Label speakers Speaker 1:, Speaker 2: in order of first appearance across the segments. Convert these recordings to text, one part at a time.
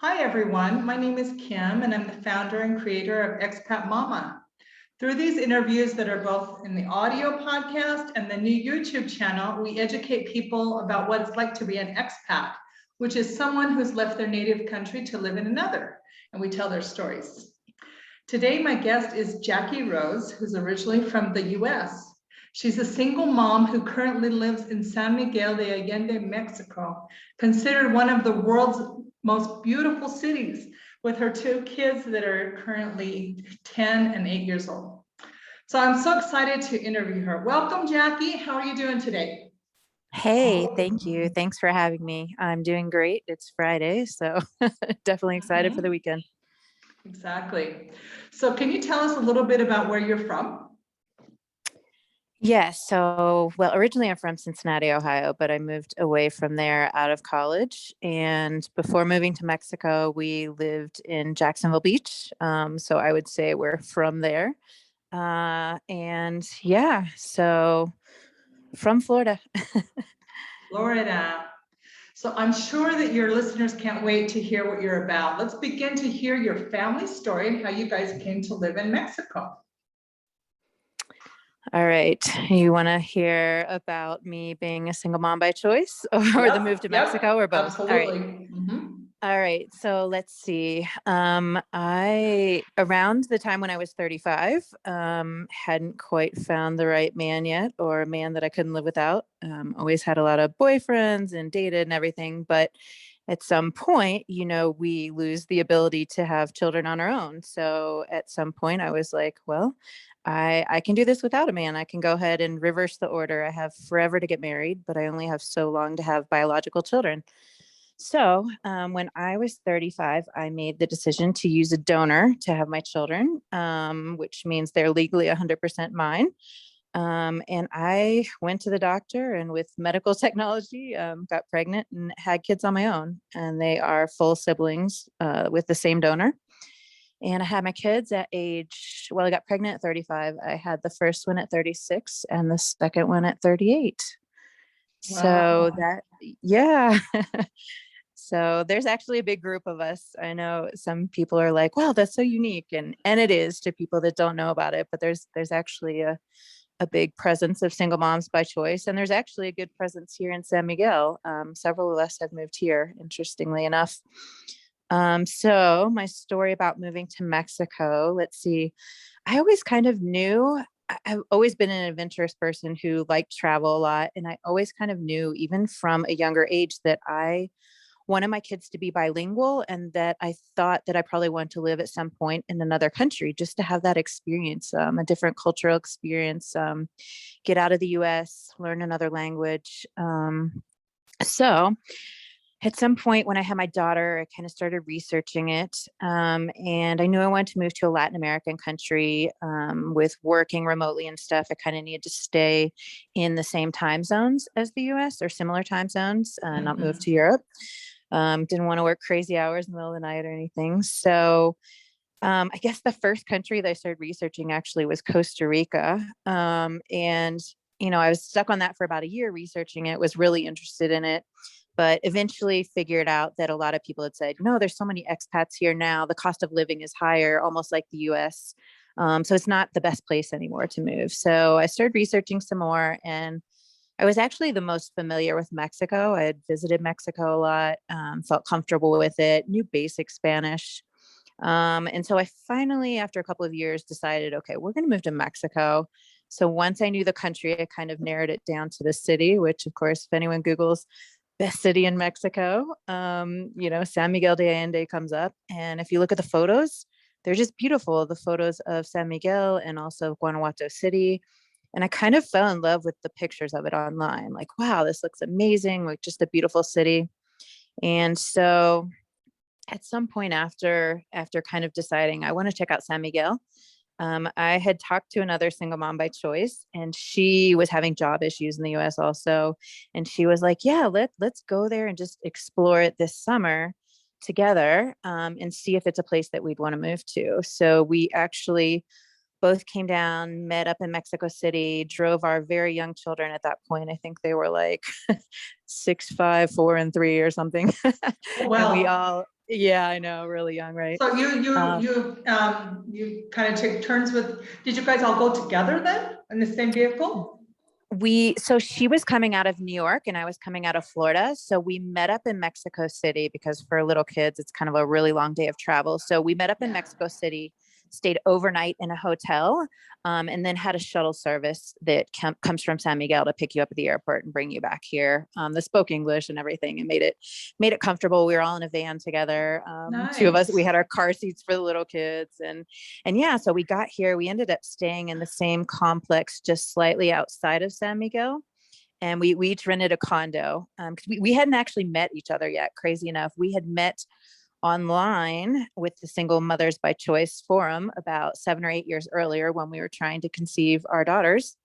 Speaker 1: Hi, everyone. My name is Kim, and I'm the founder and creator of Expat Mama. Through these interviews that are both in the audio podcast and the new YouTube channel, we educate people about what it's like to be an expat, which is someone who's left their native country to live in another, and we tell their stories. Today, my guest is Jackie Rose, who's originally from the US. She's a single mom who currently lives in San Miguel de Allende, Mexico, considered one of the world's most beautiful cities, with her two kids that are currently 10 and 8 years old. So I'm so excited to interview her. Welcome, Jackie. How are you doing today?
Speaker 2: Hey, thank you. Thanks for having me. I'm doing great. It's Friday, so definitely excited for the weekend.
Speaker 1: Exactly. So can you tell us a little bit about where you're from?
Speaker 2: Yeah, so, well, originally I'm from Cincinnati, Ohio, but I moved away from there out of college. And before moving to Mexico, we lived in Jacksonville Beach. So I would say we're from there. And yeah, so from Florida.
Speaker 1: Florida. So I'm sure that your listeners can't wait to hear what you're about. Let's begin to hear your family story and how you guys came to live in Mexico.
Speaker 2: All right. You want to hear about me being a single mom by choice or the move to Mexico or both?
Speaker 1: Absolutely.
Speaker 2: All right. So let's see. I around the time when I was 35, hadn't quite found the right man yet, or a man that I couldn't live without. Always had a lot of boyfriends and dated and everything, but at some point, we lose the ability to have children on our own. So at some point I was like, well, I can do this without a man. I can go ahead and reverse the order. I have forever to get married, but I only have so long to have biological children. So when I was 35, I made the decision to use a donor to have my children, which means they're legally 100% mine. And I went to the doctor and with medical technology, got pregnant and had kids on my own. And they are full siblings with the same donor. And I had my kids I got pregnant at 35. I had the first one at 36 and the second one at 38. So
Speaker 1: Wow.
Speaker 2: yeah. So there's actually a big group of us. I know some people are like, wow, that's so unique. And it is to people that don't know about it, but there's actually a big presence of single moms by choice. And there's actually a good presence here in San Miguel. Several of us have moved here, interestingly enough. So my story about moving to Mexico, let's see. I always kind of knew I've always been an adventurous person who liked travel a lot. And I always kind of knew, even from a younger age, that I wanted my kids to be bilingual and that I thought that I probably wanted to live at some point in another country just to have that experience, a different cultural experience, get out of the US, learn another language. So at some point when I had my daughter, I kind of started researching it. And I knew I wanted to move to a Latin American country, with working remotely and stuff. I kind of needed to stay in the same time zones as the US or similar time zones, not move to Europe. Didn't want to work crazy hours in the middle of the night or anything. So I guess the first country that I started researching actually was Costa Rica. And, I was stuck on that for about a year researching it, was really interested in it, but eventually figured out that a lot of people had said, no, there's so many expats here now. The cost of living is higher, almost like the US. So it's not the best place anymore to move. So I started researching some more, and I was actually the most familiar with Mexico. I had visited Mexico a lot, felt comfortable with it, knew basic Spanish. And so I finally, after a couple of years, decided, okay, we're going to move to Mexico. So once I knew the country, I kind of narrowed it down to the city, which, of course, if anyone Googles best city in Mexico, San Miguel de Allende comes up. And if you look at the photos, they're just beautiful. The photos of San Miguel and also Guanajuato City. And I kind of fell in love with the pictures of it online. Like, wow, this looks amazing. Like, just a beautiful city. And so at some point after kind of deciding I want to check out San Miguel, I had talked to another single mom by choice, and she was having job issues in the US also. And she was like, yeah, let's go there and just explore it this summer together, and see if it's a place that we'd want to move to. So we actually both came down, met up in Mexico City, drove our very young children at that point. I think they were like 6, 5, 4, and 3 or something.
Speaker 1: Oh,
Speaker 2: And we
Speaker 1: wow.
Speaker 2: all Yeah, I know, really young, right?
Speaker 1: So
Speaker 2: Um,
Speaker 1: you kind of take turns with, did you guys all go together then in the same vehicle?
Speaker 2: so she was coming out of New York and I was coming out of Florida. So we met up in Mexico City because for little kids, it's kind of a really long day of travel. So we met up in
Speaker 1: Yeah.
Speaker 2: Mexico City, stayed overnight in a hotel, and then had a shuttle service that comes from San Miguel to pick you up at the airport and bring you back here. That spoke English and everything and made it comfortable. We were all in a van together. Two of us, we
Speaker 1: Nice.
Speaker 2: had our car seats for the little kids, and yeah, so we got here. We ended up staying in the same complex, just slightly outside of San Miguel. And we each rented a condo because we hadn't actually met each other yet. Crazy enough, we had met online with the Single Mothers by Choice forum about 7 or 8 years earlier when we were trying to conceive our daughters.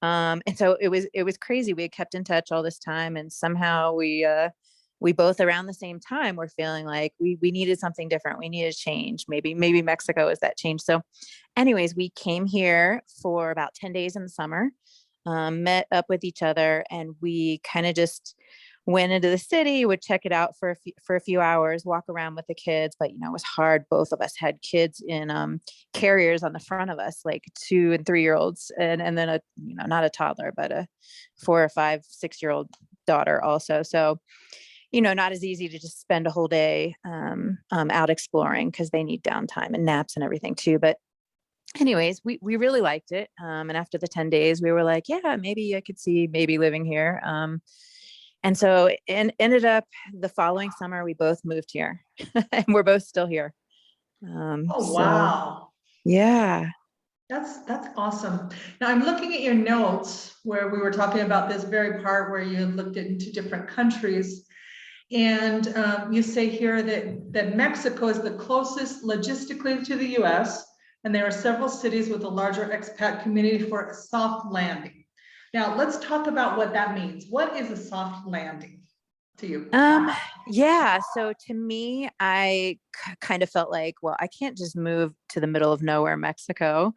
Speaker 2: And so it was crazy. We had kept in touch all this time, and somehow we both around the same time were feeling like we needed something different. We needed change. Maybe Mexico is that change. So anyways, we came here for about 10 days in the summer, met up with each other, and we kind of just went into the city, would check it out for a few hours, walk around with the kids. But it was hard. Both of us had kids in carriers on the front of us, like 2 and 3 year olds, and then not a toddler, but a 4 or 5, 6 year old daughter also. So not as easy to just spend a whole day out exploring because they need downtime and naps and everything too. But anyways, we really liked it. And after the 10 days, we were like, yeah, maybe I could see maybe living here. And so ended up the following summer, we both moved here and we're both still here.
Speaker 1: Oh,
Speaker 2: So
Speaker 1: wow.
Speaker 2: yeah.
Speaker 1: That's awesome. Now I'm looking at your notes where we were talking about this very part where you looked into different countries. And you say here that Mexico is the closest logistically to the US, and there are several cities with a larger expat community for a soft landing. Now let's talk about what that means. What is a soft landing to you?
Speaker 2: Um, yeah. So to me, I kind of felt like, well, I can't just move to the middle of nowhere, Mexico,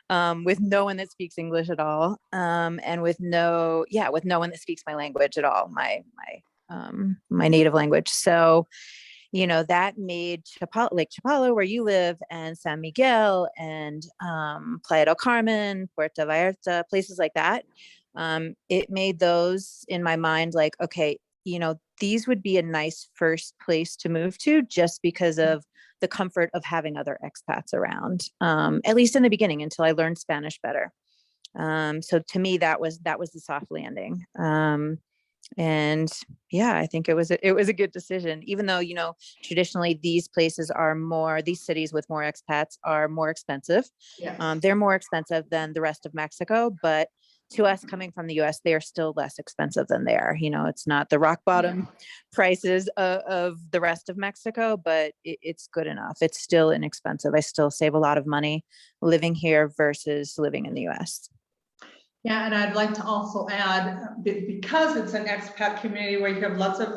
Speaker 2: with no one that speaks English at all. And with no one that speaks my language at all, my native language. So, that made Lake Chapala, where you live, and San Miguel and Playa del Carmen, Puerto Vallarta, places like that. It made those in my mind like, okay, these would be a nice first place to move to just because of the comfort of having other expats around, at least in the beginning until I learned Spanish better. So to me, that was the soft landing. And yeah, I think it was a good decision, even though, traditionally these cities with more expats are more expensive.
Speaker 1: Yes.
Speaker 2: They're more expensive than the rest of Mexico, but to us coming from the US, they are still less expensive than there. It's not the rock bottom prices of the rest of Mexico, but it's good enough. It's still inexpensive. I still save a lot of money living here versus living in the US.
Speaker 1: Yeah, and I'd like to also add, because it's an expat community where you have lots of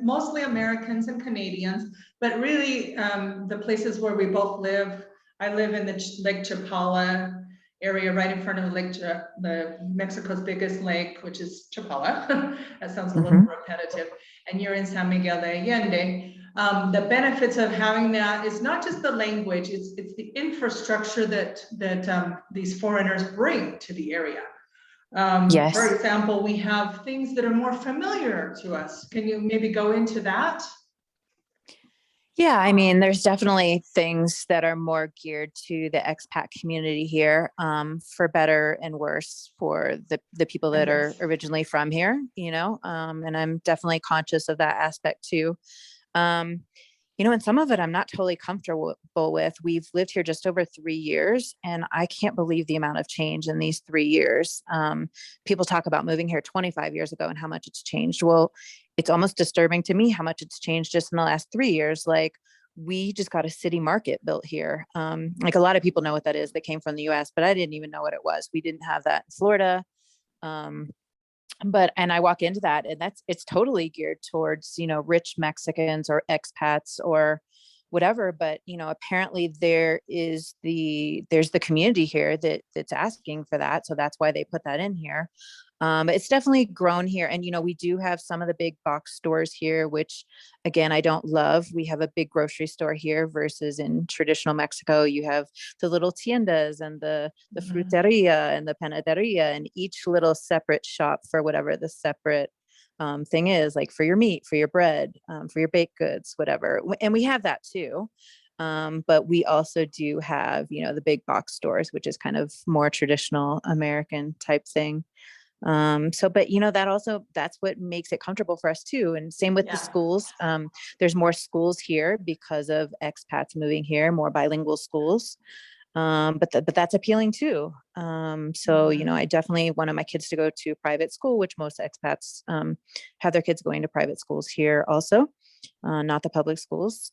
Speaker 1: mostly Americans and Canadians, but really the places where we both live, I live in the Lake Chapala area right in front of the Mexico's biggest lake, which is Chapala. That sounds a little repetitive. And you're in San Miguel de Allende. The benefits of having that is not just the language, it's the infrastructure that these foreigners bring to the area. For
Speaker 2: Yes.
Speaker 1: example, we have things that are more familiar to us. Can you maybe go into that?
Speaker 2: Yeah, I mean, there's definitely things that are more geared to the expat community here, for better and worse for the people that are
Speaker 1: Yes.
Speaker 2: originally from here, and I'm definitely conscious of that aspect too. Um, and some of it I'm not totally comfortable with. We've lived here just over 3 years, and I can't believe the amount of change in these 3 years. People talk about moving here 25 years ago and how much it's changed. Well, it's almost disturbing to me how much it's changed just in the last 3 years. Like, we just got a city market built here. Like, a lot of people know what that is that came from the US, but I didn't even know what it was. We didn't have that in Florida. And I walk into that, and it's totally geared towards, rich Mexicans or expats or whatever. But, apparently there's the community here that's asking for that. So that's why they put that in here. It's definitely grown here. And, we do have some of the big box stores here, which again, I don't love. We have a big grocery store here versus in traditional Mexico, you have the little tiendas and the fruteria and the panaderia, and each little separate shop for whatever the separate thing is, like for your meat, for your bread, for your baked goods, whatever. And we have that too. But we also do have, the big box stores, which is kind of more traditional American type thing. But that's what makes it comfortable for us too. And same with the schools. There's more schools here because of expats moving here, more bilingual schools. But that's appealing too. I definitely wanted my kids to go to private school, which most expats, have their kids going to private schools here also, not the public schools.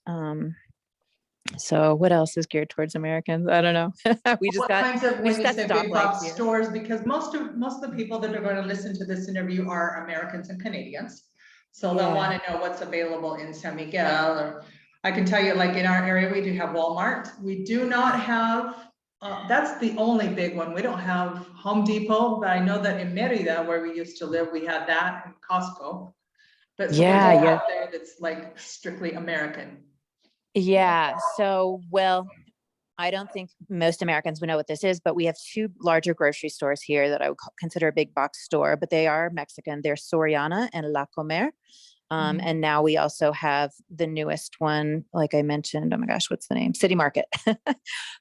Speaker 2: So what else is geared towards Americans? I don't know. we just
Speaker 1: What
Speaker 2: got
Speaker 1: kinds of,
Speaker 2: we
Speaker 1: when
Speaker 2: just
Speaker 1: you
Speaker 2: got
Speaker 1: say big box
Speaker 2: stoplights here.
Speaker 1: stores, because most of the people that are going to listen to this interview are Americans and Canadians. So they'll want to know what's available in San Miguel. Or I can tell you, like in our area, we do have Walmart. We do not have, that's the only big one. We don't have Home Depot, but I know that in Merida, where we used to live, we had that, and Costco. But so there's all out there that's like strictly American.
Speaker 2: Yeah. So, well, I don't think most Americans would know what this is, but we have two larger grocery stores here that I would consider a big box store, but they are Mexican. They're Soriana and La Comer. And now we also have the newest one, like I mentioned, oh my gosh, what's the name? City Market.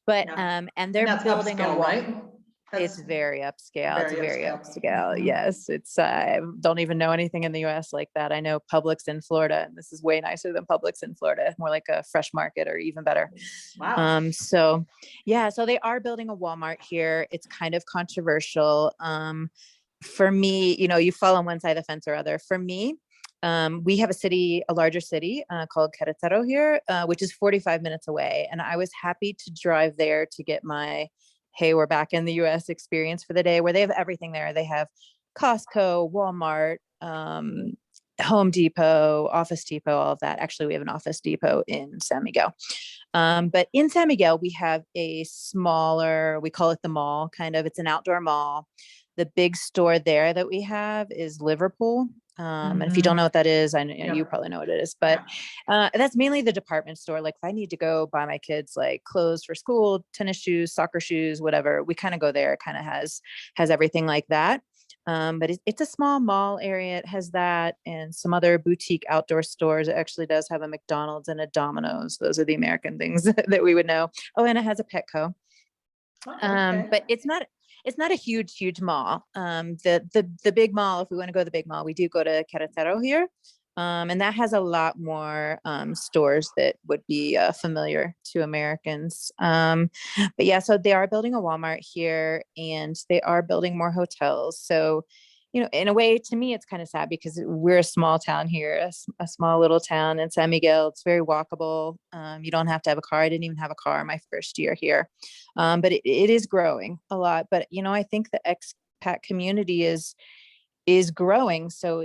Speaker 2: But, and they're building
Speaker 1: upscale, right?
Speaker 2: It's very upscale. It's very upscale.
Speaker 1: Mhm.
Speaker 2: Yes. It's, I don't even know anything in the US like that. I know Publix in Florida, and this is way nicer than Publix in Florida, more like a Fresh Market or even better.
Speaker 1: Wow.
Speaker 2: So they are building a Walmart here. It's kind of controversial. For me, you fall on one side of the fence or other. For me, we have a larger city called Querétaro here, which is 45 minutes away. And I was happy to drive there to get my, hey, we're back in the US experience for the day, where they have everything there. They have Costco, Walmart, Home Depot, Office Depot, all of that. Actually, we have an Office Depot in San Miguel. But in San Miguel, we have a smaller, we call it the mall, kind of, it's an outdoor mall. The big store there that we have is Liverpool. And if you don't know what that is, I know you probably know what it is, but that's mainly the department store. Like if I need to go buy my kids like clothes for school, tennis shoes, soccer shoes, whatever, we kind of go there. It kind of has everything like that. But it's a small mall area. It has that and some other boutique outdoor stores. It actually does have a McDonald's and a Domino's. Those are the American things that we would know. Oh, and it has a Petco. But it's not a huge mall. The big mall, if we want to go to the big mall, we do go to Querétaro here. And that has a lot more stores that would be familiar to Americans. But yeah, so they are building a Walmart here and they are building more hotels. So, in a way, to me, it's kind of sad because we're a small town here, a small little town in San Miguel. It's very walkable. You don't have to have a car. I didn't even have a car my first year here. But it is growing a lot. But, I think the expat community is growing. So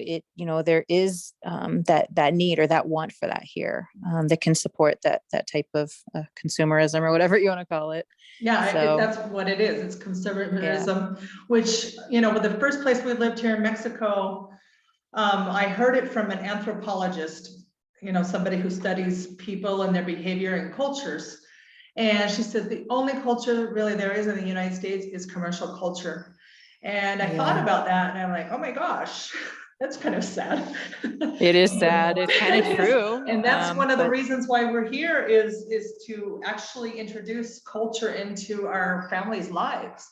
Speaker 2: there is that need or that want for that here that can support that type of consumerism or whatever you want to call it.
Speaker 1: Yeah,
Speaker 2: So,
Speaker 1: that's what it is. It's conservatism, which, with the first place we lived here in Mexico, I heard it from an anthropologist, somebody who studies people and their behavior and cultures. And she said the only culture really there is in the United States is commercial culture. And I thought about that and I'm like, oh my gosh, that's kind of sad.
Speaker 2: It is sad. It's kind of true.
Speaker 1: And that's one of the reasons why we're here is to actually introduce culture into our families' lives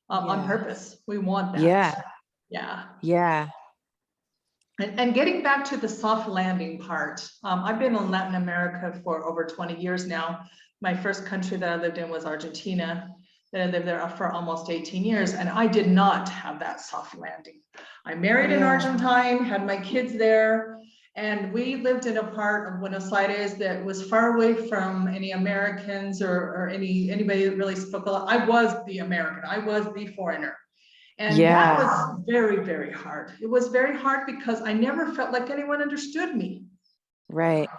Speaker 1: on purpose. We want that. Yeah. And getting back to the soft landing part, I've been in Latin America for over 20 years now. My first country that I lived in was Argentina. Then I lived there for almost 18 years, and I did not have that soft landing. I married an Argentine, had my kids there, and we lived in a part of Buenos Aires that was far away from any Americans or anybody that really spoke a lot. I was the American, I was the foreigner. And that was very, very hard. It was very hard because I never felt like anyone understood me.
Speaker 2: Right.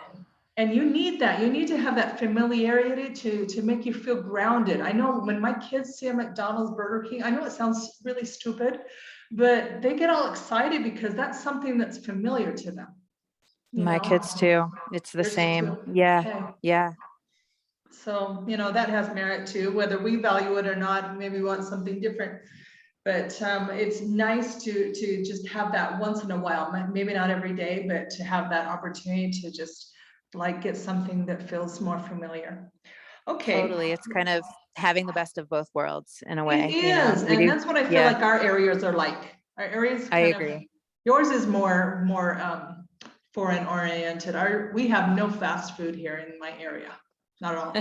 Speaker 1: And you need that. You need to have that familiarity to make you feel grounded. I know when my kids see a McDonald's, Burger King, I know it sounds really stupid, but they get all excited because that's something that's familiar to them.
Speaker 2: My kids too. It's the
Speaker 1: Yours
Speaker 2: same.
Speaker 1: too.
Speaker 2: Yeah.
Speaker 1: Okay.
Speaker 2: Yeah.
Speaker 1: So, that has merit too, whether we value it or not, maybe we want something different. But it's nice to just have that once in a while, maybe not every day, but to have that opportunity to just like get something that feels more familiar. Okay.
Speaker 2: Totally. It's kind of having the best of both worlds in a
Speaker 1: It
Speaker 2: way,
Speaker 1: is,
Speaker 2: we
Speaker 1: and
Speaker 2: do.
Speaker 1: that's what I feel
Speaker 2: Yeah,
Speaker 1: like our areas are like. Our areas
Speaker 2: I
Speaker 1: kind of,
Speaker 2: agree.
Speaker 1: yours is more foreign oriented. We have no fast food here in my area, not at all.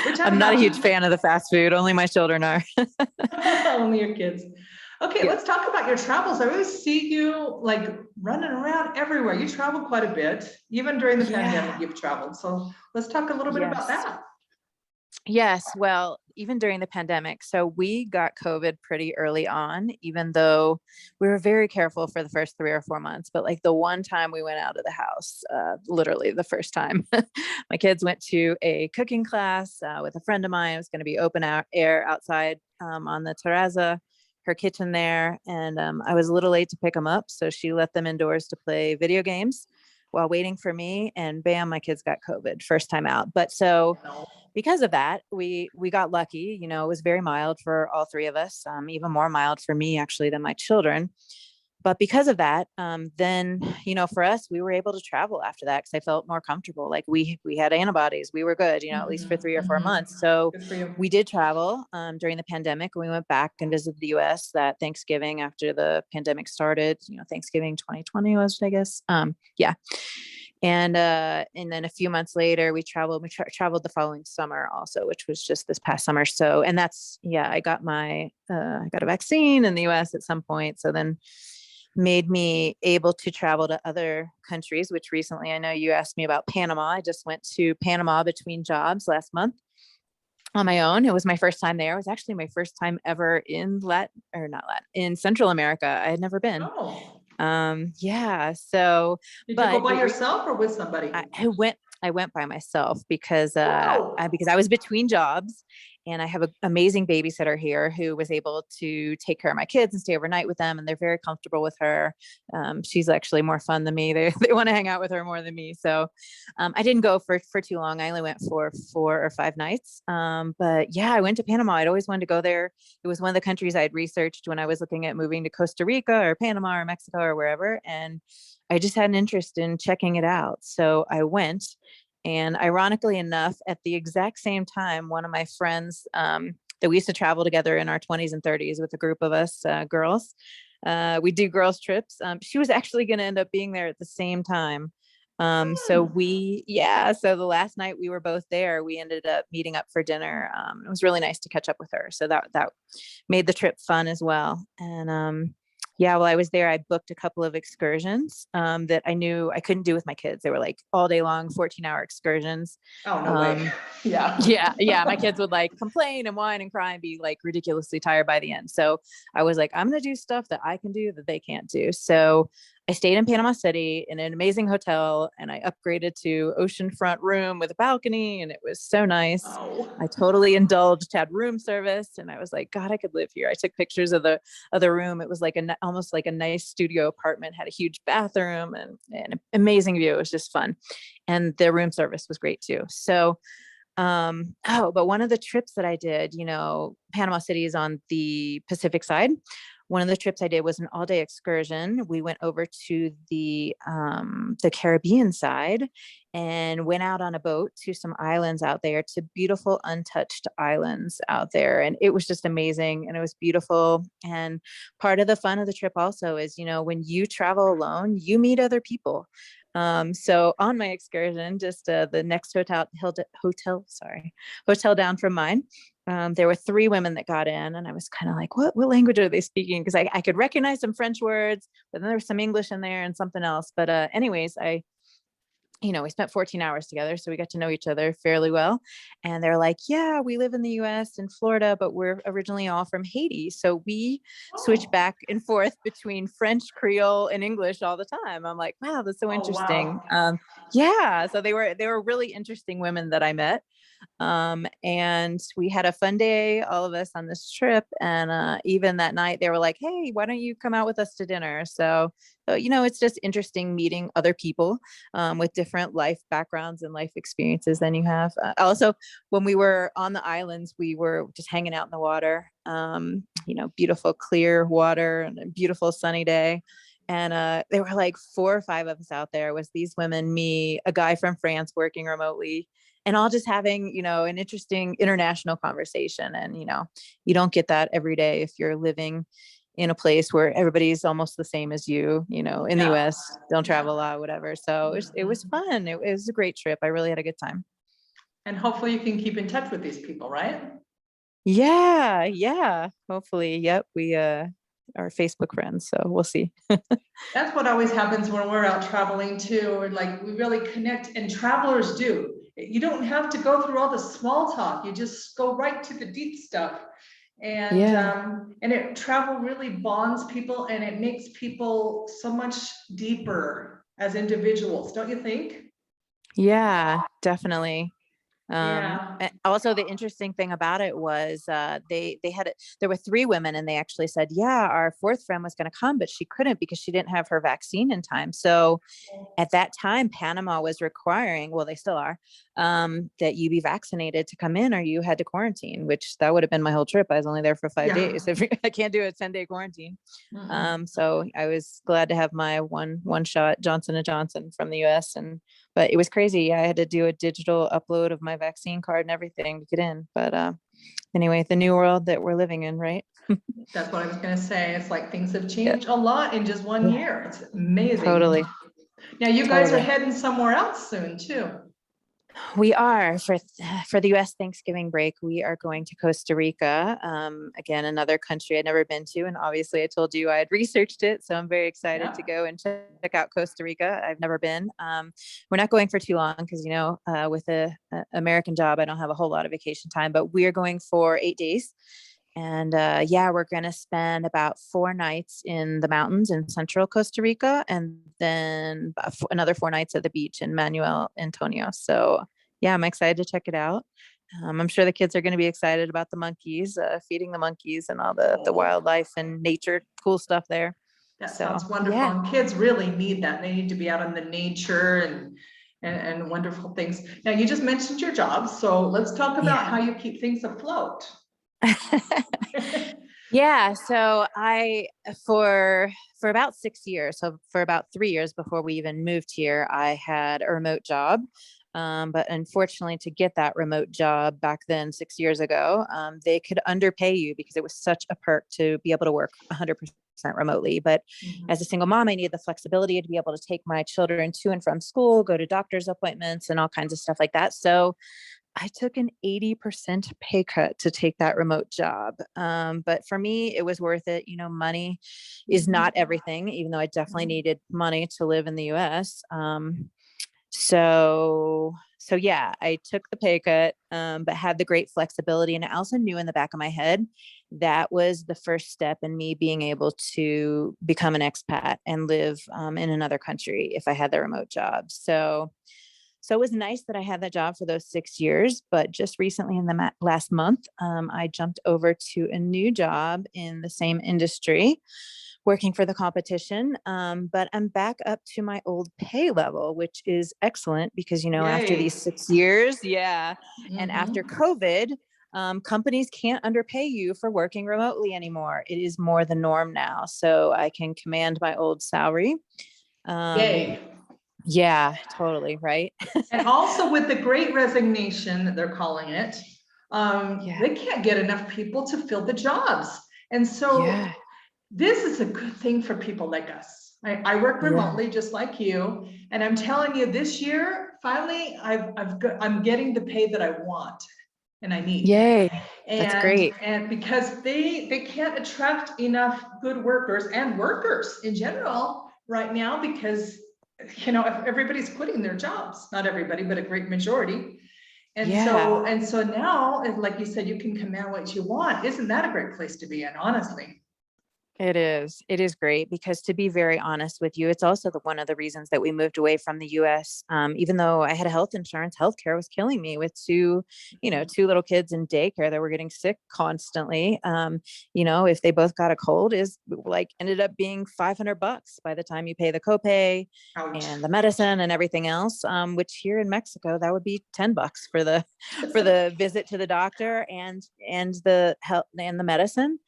Speaker 1: Which I'm
Speaker 2: I'm not a huge
Speaker 1: happy.
Speaker 2: fan of the fast food. Only my children are.
Speaker 1: Only your kids. Okay,
Speaker 2: Yeah.
Speaker 1: let's talk about your travels. I really see you like running around everywhere. You travel quite a bit, even during the pandemic, you've traveled. So let's talk a little bit about
Speaker 2: Yes.
Speaker 1: that.
Speaker 2: Yes. Well, even during the pandemic. So we got COVID pretty early on, even though we were very careful for the first 3 or 4 months. But like the one time we went out of the house, literally the first time, my kids went to a cooking class with a friend of mine. It was going to be open air outside on the terraza, her kitchen there. And I was a little late to pick them up. So she let them indoors to play video games while waiting for me. And bam, my kids got COVID first time out. But so because of that, we got lucky. It was very mild for all three of us, even more mild for me actually than my children. But because of that, then for us, we were able to travel after that because I felt more comfortable. Like we had antibodies, we were good, at least for 3 or 4 months. So
Speaker 1: Good for you.
Speaker 2: we did travel during the pandemic. We went back and visited the U.S. that Thanksgiving after the pandemic started. Thanksgiving 2020 was, I guess. Yeah. And then a few months later, we traveled. We traveled the following summer also, which was just this past summer. So, and that's I got I got a vaccine in the U.S. at some point. So then made me able to travel to other countries. Which recently, I know you asked me about Panama. I just went to Panama between jobs last month on my own. It was my first time there. It was actually my first time ever in in Central America. I had never been.
Speaker 1: Oh.
Speaker 2: Yeah. So,
Speaker 1: Did you go
Speaker 2: but
Speaker 1: by
Speaker 2: the reason
Speaker 1: yourself or with somebody?
Speaker 2: I went by myself because
Speaker 1: Wow.
Speaker 2: because I was between jobs, and I have an amazing babysitter here who was able to take care of my kids and stay overnight with them, and they're very comfortable with her. She's actually more fun than me. They want to hang out with her more than me. So I didn't go for too long. I only went for 4 or 5 nights. But yeah, I went to Panama. I'd always wanted to go there. It was one of the countries I'd researched when I was looking at moving to Costa Rica or Panama or Mexico or wherever. And I just had an interest in checking it out. So I went. And ironically enough, at the exact same time, one of my friends that we used to travel together in our 20s and 30s with a group of us girls, we do girls trips. She was actually going to end up being there at the same time. So so the last night we were both there, we ended up meeting up for dinner. It was really nice to catch up with her. So that made the trip fun as well. And while I was there, I booked a couple of excursions that I knew I couldn't do with my kids. They were like all day long, 14-hour excursions.
Speaker 1: Oh, no way. Yeah.
Speaker 2: Yeah. My kids would like complain and whine and cry and be like ridiculously tired by the end. So I was like, I'm going to do stuff that I can do that they can't do. So I stayed in Panama City in an amazing hotel, and I upgraded to oceanfront room with a balcony, and it was so nice.
Speaker 1: Oh.
Speaker 2: I totally indulged, had room service, and I was like, God, I could live here. I took pictures of the room. It was like almost like a nice studio apartment, had a huge bathroom and an amazing view. It was just fun. And the room service was great too. So but one of the trips that I did, Panama City is on the Pacific side. One of the trips I did was an all-day excursion. We went over to the Caribbean side and went out on a boat to some islands out there, to beautiful untouched islands out there. And it was just amazing, and it was beautiful. And part of the fun of the trip also is, when you travel alone, you meet other people. So on my excursion, just the next hotel down from mine, there were 3 women that got in, and I was kind of like, what language are they speaking? Because I could recognize some French words, but then there was some English in there and something else. But anyways, we spent 14 hours together, so we got to know each other fairly well. And they're like, yeah, we live in the US in Florida, but we're originally all from Haiti. So we switch
Speaker 1: Oh,
Speaker 2: back and forth between French, Creole, and English all the time. I'm like, wow, that's so
Speaker 1: oh,
Speaker 2: interesting.
Speaker 1: wow.
Speaker 2: Yeah. So they were really interesting women that I met. And we had a fun day, all of us on this trip. And even that night, they were like, hey, why don't you come out with us to dinner? So, it's just interesting meeting other people with different life backgrounds and life experiences than you have. Also, when we were on the islands, we were just hanging out in the water, beautiful, clear water and a beautiful sunny day. And there were like 4 or 5 of us out there. It was these women, me, a guy from France working remotely, and all just having, an interesting international conversation. And, you don't get that every day if you're living in a place where everybody's almost the same as you, in the
Speaker 1: Yeah.
Speaker 2: US, don't
Speaker 1: Yeah.
Speaker 2: travel a lot, whatever. So it was fun. It was a great trip. I really had a good time.
Speaker 1: And hopefully you can keep in touch with these people, right?
Speaker 2: Yeah. Yeah. Hopefully. Yep. We are Facebook friends. So we'll see.
Speaker 1: That's what always happens when we're out traveling too, or like we really connect, and travelers do. You don't have to go through all the small talk. You just go right to the deep stuff.
Speaker 2: Yeah.
Speaker 1: And travel really bonds people, and it makes people so much deeper as individuals, don't you think?
Speaker 2: Yeah, definitely.
Speaker 1: Yeah.
Speaker 2: Also the interesting thing about it was there were 3 women, and they actually said, yeah, our 4th friend was going to come, but she couldn't because she didn't have her vaccine in time. So at that time, Panama was requiring, well, they still are, that you be vaccinated to come in, or you had to quarantine, which that would have been my whole trip. I was only there for 5 days. If I can't do a 10-day quarantine.
Speaker 1: Mhm.
Speaker 2: So I was glad to have my one shot Johnson and Johnson from the US. But it was crazy. I had to do a digital upload of my vaccine card and everything to get in. But anyway, the new world that we're living in, right?
Speaker 1: That's what I was going to say. It's like things have
Speaker 2: Yeah,
Speaker 1: changed a lot in just one
Speaker 2: yeah,
Speaker 1: year. It's amazing.
Speaker 2: totally,
Speaker 1: Now you guys are
Speaker 2: totally.
Speaker 1: heading somewhere else soon too.
Speaker 2: We are for the U.S. Thanksgiving break. We are going to Costa Rica. Again, another country I'd never been to, and obviously, I told you I had researched it, so I'm very excited
Speaker 1: Yeah.
Speaker 2: to go and check out Costa Rica. I've never been. We're not going for too long because with a American job, I don't have a whole lot of vacation time. But we are going for 8 days. And yeah, we're going to spend about 4 nights in the mountains in central Costa Rica, and then another 4 nights at the beach in Manuel Antonio. So yeah, I'm excited to check it out. I'm sure the kids are going to be excited about the monkeys, feeding the monkeys and all the wildlife and nature, cool stuff there.
Speaker 1: That
Speaker 2: So
Speaker 1: sounds wonderful.
Speaker 2: yeah,
Speaker 1: And kids really need that. They need to be out in the nature and wonderful things. Now you just mentioned your job, so let's talk
Speaker 2: yeah.
Speaker 1: about how you keep things afloat.
Speaker 2: Yeah, so for about 6 years, so for about 3 years before we even moved here, I had a remote job. But unfortunately, to get that remote job back then, 6 years ago, they could underpay you because it was such a perk to be able to work 100% remotely. But as a single mom, I needed the flexibility to be able to take my children to and from school, go to doctor's appointments, and all kinds of stuff like that. So I took an 80% pay cut to take that remote job. But for me, it was worth it. Money is not everything, even though I definitely needed money to live in the US. So yeah, I took the pay cut, but had the great flexibility. And I also knew in the back of my head that was the first step in me being able to become an expat and live in another country if I had the remote job. So it was nice that I had that job for those 6 years, but just recently in the last month, I jumped over to a new job in the same industry, working for the competition. But I'm back up to my old pay level, which is excellent because, after
Speaker 1: Yay.
Speaker 2: these 6 years, yeah, and after
Speaker 1: Mhm.
Speaker 2: COVID, companies can't underpay you for working remotely anymore. It is more the norm now. So I can command my old salary. Um,
Speaker 1: Yay.
Speaker 2: yeah, totally. Right.
Speaker 1: And also with the great resignation that they're calling it,
Speaker 2: Yeah.
Speaker 1: they can't get enough people to fill the jobs. And so
Speaker 2: Yeah.
Speaker 1: this is a good thing for people like us. I work
Speaker 2: Yeah.
Speaker 1: remotely just like you, and I'm telling you, this year, finally, I'm getting the pay that I want and I need.
Speaker 2: Yay. That's
Speaker 1: And
Speaker 2: great.
Speaker 1: and because they can't attract enough good workers and workers in general right now because if everybody's quitting their jobs, not everybody, but a great majority. And
Speaker 2: Yeah.
Speaker 1: so now, like you said, you can command what you want. Isn't that a great place to be in, honestly?
Speaker 2: It is. It is great because, to be very honest with you, it's also one of the reasons that we moved away from the US. Even though I had health insurance, healthcare was killing me with two little kids in daycare that were getting sick constantly. If they both got a cold, is like ended up being $500 by the time you pay the copay
Speaker 1: Ouch.
Speaker 2: and the medicine and everything else. Which here in Mexico, that would be $10 for the visit to the doctor and the health and the medicine.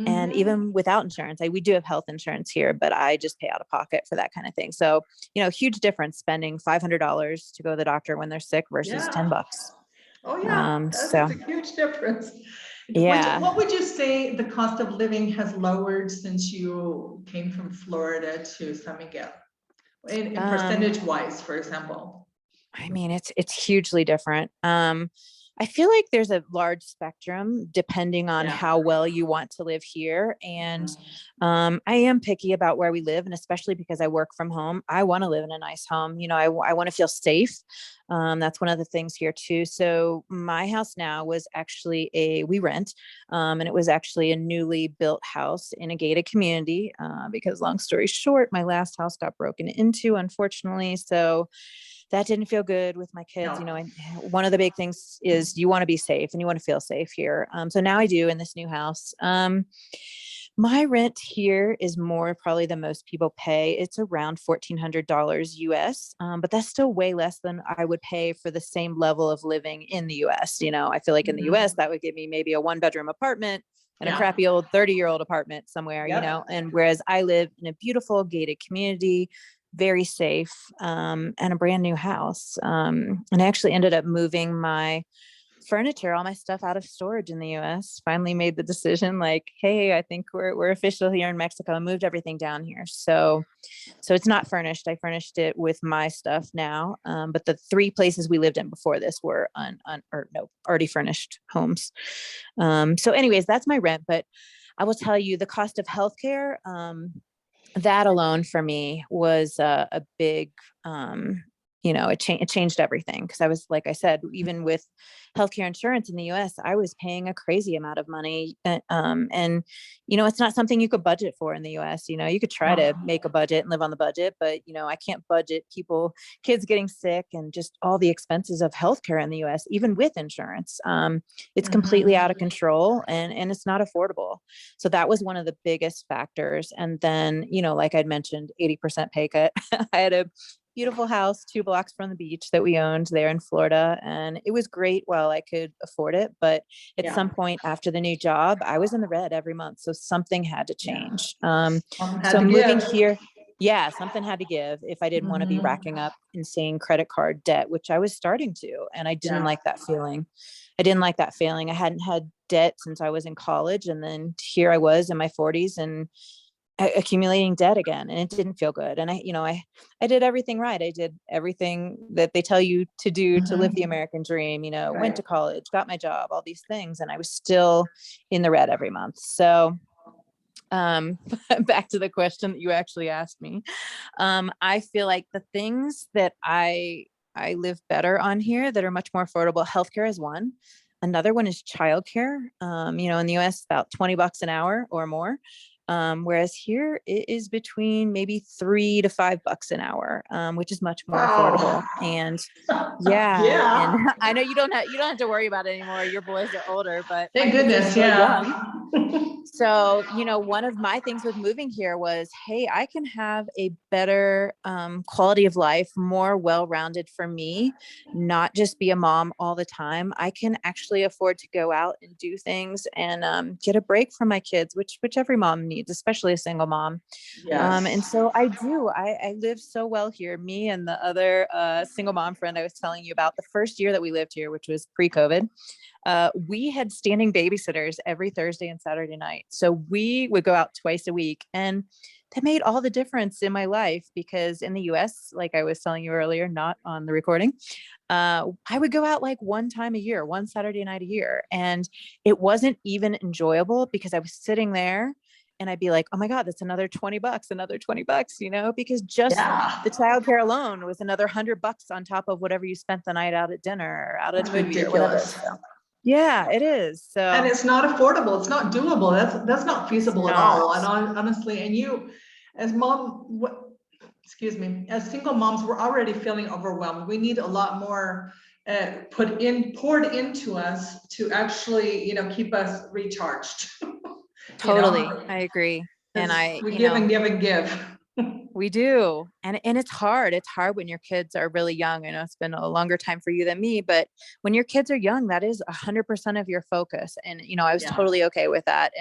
Speaker 2: And
Speaker 1: Mhm.
Speaker 2: even without insurance, we do have health insurance here, but I just pay out of pocket for that kind of thing. So, huge difference spending $500 to go to the doctor when they're sick versus
Speaker 1: Yeah.
Speaker 2: 10 bucks.
Speaker 1: Oh, yeah. That's
Speaker 2: So
Speaker 1: a huge difference.
Speaker 2: yeah.
Speaker 1: What would you say the cost of living has lowered since you came from Florida to San Miguel? In
Speaker 2: Um,
Speaker 1: percentage wise, for example.
Speaker 2: I mean, it's hugely different. I feel like there's a large spectrum depending on
Speaker 1: Yeah.
Speaker 2: how well you want to live here. And
Speaker 1: Mhm.
Speaker 2: I am picky about where we live, and especially because I work from home, I want to live in a nice home. I want to feel safe. That's one of the things here too. So my house now was actually we rent, and it was actually a newly built house in a gated community. Because long story short, my last house got broken into, unfortunately. So that didn't feel good with my kids.
Speaker 1: No.
Speaker 2: One of the big things is you want to be safe and you want to feel safe here. So now I do in this new house. My rent here is more probably than most people pay. It's around $1,400 US, but that's still way less than I would pay for the same level of living in the US. I feel like in the US,
Speaker 1: Mhm.
Speaker 2: that would give me maybe a 1-bedroom apartment and a
Speaker 1: Yeah.
Speaker 2: crappy old 30-year-old apartment somewhere,
Speaker 1: Yep.
Speaker 2: and whereas I live in a beautiful gated community, very safe, and a brand new house. And I actually ended up moving my furniture, all my stuff out of storage in the US. Finally made the decision like, hey, I think we're official here in Mexico, and moved everything down here. So it's not furnished. I furnished it with my stuff now. But the 3 places we lived in before this were already furnished homes. So anyways, that's my rent. But I will tell you the cost of healthcare, that alone for me was a big, it changed everything. Cause I was, like I said, even with healthcare insurance in the US, I was paying a crazy amount of money. And, it's not something you could budget for in the US. You could try
Speaker 1: No.
Speaker 2: to make a budget and live on the budget, but, I can't budget kids getting sick and just all the expenses of healthcare in the US, even with insurance. It's completely
Speaker 1: Mhm.
Speaker 2: out of control, and it's not affordable. So that was one of the biggest factors. And then, like I'd mentioned, 80% pay cut. I had a beautiful house 2 blocks from the beach that we owned there in Florida. And it was great while I could afford it. But at some
Speaker 1: Yeah.
Speaker 2: point after the new job, I was in the red every month. So something had to
Speaker 1: Yeah.
Speaker 2: change.
Speaker 1: Something had
Speaker 2: So
Speaker 1: to
Speaker 2: moving
Speaker 1: give.
Speaker 2: here, yeah, something had to give if I didn't want to be
Speaker 1: Mhm.
Speaker 2: racking up insane credit card debt, which I was starting to. And I didn't
Speaker 1: Yeah.
Speaker 2: like that feeling. I didn't like that feeling. I hadn't had debt since I was in college. And then here I was in my 40s and accumulating debt again, and it didn't feel good. And I did everything right. I did everything that they tell you to do to live the
Speaker 1: Mhm.
Speaker 2: American dream, went to
Speaker 1: Right.
Speaker 2: college, got my job, all these things, and I was still in the red every month. So um back to the question that you actually asked me. I feel like the things that I live better on here that are much more affordable, healthcare is one. Another one is childcare. In the US, about $20 an hour or more. Whereas here it is between maybe $3 to $5 an hour, which is much more affordable.
Speaker 1: Wow.
Speaker 2: And yeah, and
Speaker 1: Yeah.
Speaker 2: I know you don't have to worry about it anymore. Your boys are older, but my
Speaker 1: Thank
Speaker 2: kids are
Speaker 1: goodness.
Speaker 2: still
Speaker 1: Yeah.
Speaker 2: young. So, one of my things with moving here was, hey, I can have a better quality of life, more well-rounded for me, not just be a mom all the time. I can actually afford to go out and do things and get a break from my kids, which every mom needs, especially a single mom. And
Speaker 1: Yes.
Speaker 2: so I do. I live so well here. Me and the other single mom friend I was telling you about, the first year that we lived here, which was pre-COVID, we had standing babysitters every Thursday and Saturday night. So we would go out twice a week. And that made all the difference in my life, because in the US, like I was telling you earlier, not on the recording, I would go out like one time a year, one Saturday night a year. And it wasn't even enjoyable because I was sitting there and I'd be like, oh my God, that's another $20, another $20, because just
Speaker 1: Yeah,
Speaker 2: the childcare alone was another $100 on top of whatever you spent the night out at dinner or out at
Speaker 1: that's
Speaker 2: a movie or whatever.
Speaker 1: ridiculous.
Speaker 2: So yeah, it is.
Speaker 1: And
Speaker 2: So
Speaker 1: it's not affordable. It's not doable. That's not
Speaker 2: it's
Speaker 1: feasible at
Speaker 2: not.
Speaker 1: all. And honestly, and you, as excuse me, as single moms, we're already feeling overwhelmed. We need a lot more poured into us to actually, keep us recharged.
Speaker 2: Totally. I agree. And
Speaker 1: We give and give and give.
Speaker 2: we do. And it's hard. It's hard when your kids are really young. I know it's been a longer time for you than me, but when your kids are young, that is 100% of your focus. And, I was
Speaker 1: Yeah.
Speaker 2: totally okay with that.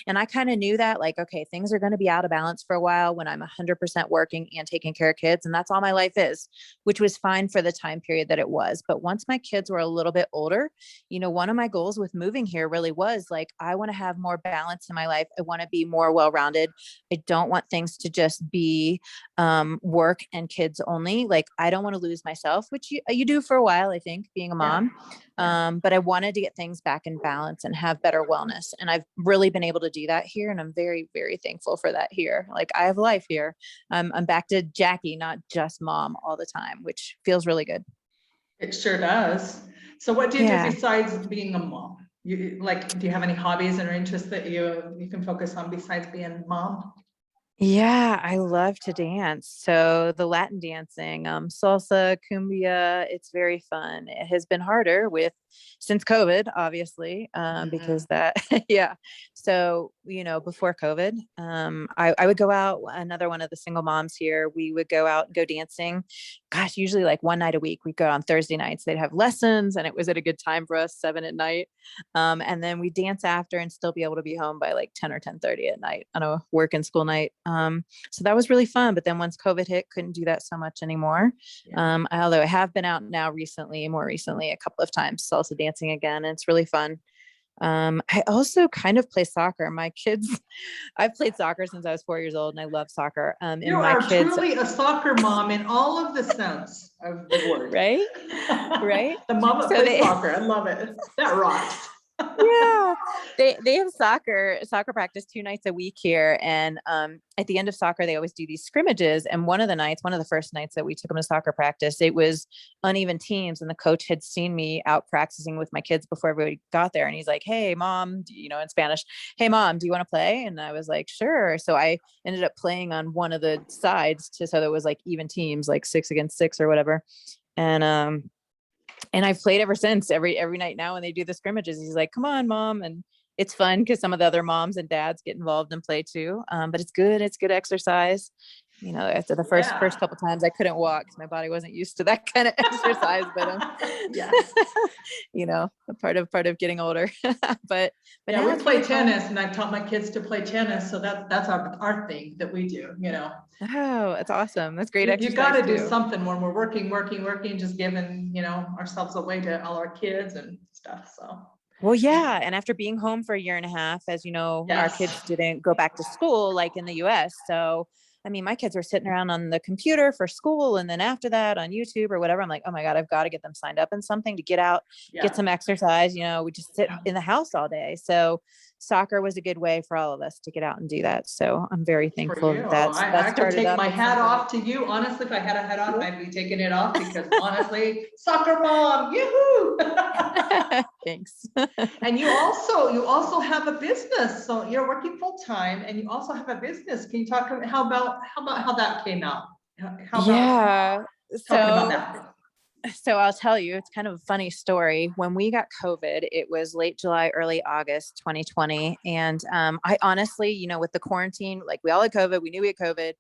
Speaker 2: And I kind of knew that, like, okay, things are going to be out of balance for a while when I'm 100% working and taking care of kids. And that's all my life is, which was fine for the time period that it was. But once my kids were a little bit older, one of my goals with moving here really was like, I want to have more balance in my life. I want to be more well-rounded. I don't want things to just be work and kids only. Like, I don't want to lose myself, which you do for a while, I think, being a mom. But I wanted to get things back in balance and have better wellness. And I've really been able to do that here. And I'm very, very thankful for that here. Like, I have life here. I'm back to Jackie, not just mom all the time, which feels really good.
Speaker 1: It sure does. So what do you do
Speaker 2: Yeah.
Speaker 1: besides being a mom? Do you have any hobbies or interests that you can focus on besides being a mom?
Speaker 2: Yeah, I love to dance. So the Latin dancing, salsa, cumbia, it's very fun. It has been harder since COVID, obviously, because that, yeah. So, before COVID, I would go out, another one of the single moms here, we would go out and go dancing. Gosh, usually like one night a week. We'd go on Thursday nights. They'd have lessons and it was at a good time for us, 7 at night. And then we dance after and still be able to be home by like 10 or 10:30 at night on a work and school night. So that was really fun. But then once COVID hit, couldn't do that so much anymore. Although I have been out now more recently, a couple of times, salsa dancing again. And it's really fun. I also kind of play soccer. My kids, I've played soccer since I was 4 years old and I love soccer. And
Speaker 1: You
Speaker 2: my
Speaker 1: are
Speaker 2: kids,
Speaker 1: truly a soccer mom in all of the sense of the word.
Speaker 2: right? Right.
Speaker 1: The mom that
Speaker 2: So
Speaker 1: plays soccer. I love it. That rocks.
Speaker 2: Yeah, they have soccer practice 2 nights a week here, and at the end of soccer they always do these scrimmages. And one of the first nights that we took them to soccer practice, it was uneven teams, and the coach had seen me out practicing with my kids before everybody got there, and he's like, hey mom, in Spanish, hey mom, do you want to play? And I was like, sure. So I ended up playing on one of the sides so that it was like even teams, like 6 against 6 or whatever. And I've played ever since. Every night now when they do the scrimmages, he's like, come on, mom. And it's fun because some of the other moms and dads get involved and play too. But it's good. It's good exercise. After the first couple times I couldn't walk because my body wasn't used to that kind of exercise, but
Speaker 1: Yes.
Speaker 2: a part of getting older. but
Speaker 1: Yeah,
Speaker 2: now
Speaker 1: we
Speaker 2: it's
Speaker 1: play
Speaker 2: really fun.
Speaker 1: tennis, and I've taught my kids to play tennis. So that's our thing that we do,
Speaker 2: Oh, it's awesome. That's great
Speaker 1: You
Speaker 2: exercise
Speaker 1: got to do
Speaker 2: too.
Speaker 1: something when we're working, just giving, ourselves away to all our kids and stuff. So.
Speaker 2: Well, yeah. And after being home for a year and a half, as you know, our
Speaker 1: Yes.
Speaker 2: kids didn't go back to school like in the US. So, I mean, my kids were sitting around on the computer for school. And then after that on YouTube or whatever, I'm like, oh my God, I've got to get them signed up in something to get out, get some exercise. We just sit in the house all day. So soccer was a good way for all of us to get out and do that. So I'm very thankful that
Speaker 1: I could take my hat
Speaker 2: something.
Speaker 1: off to you. Honestly, if I had a hat on, I'd be taking it off because honestly, soccer mom, yoo-hoo.
Speaker 2: Thanks.
Speaker 1: And you also have a business. So you're working full time and you also have a business. Can you talk about how that came out?
Speaker 2: Yeah.
Speaker 1: Talking about that.
Speaker 2: So I'll tell you, it's kind of a funny story. When we got COVID, it was late July, early August, 2020. And I honestly, with the quarantine, like we all had COVID, we knew we had COVID.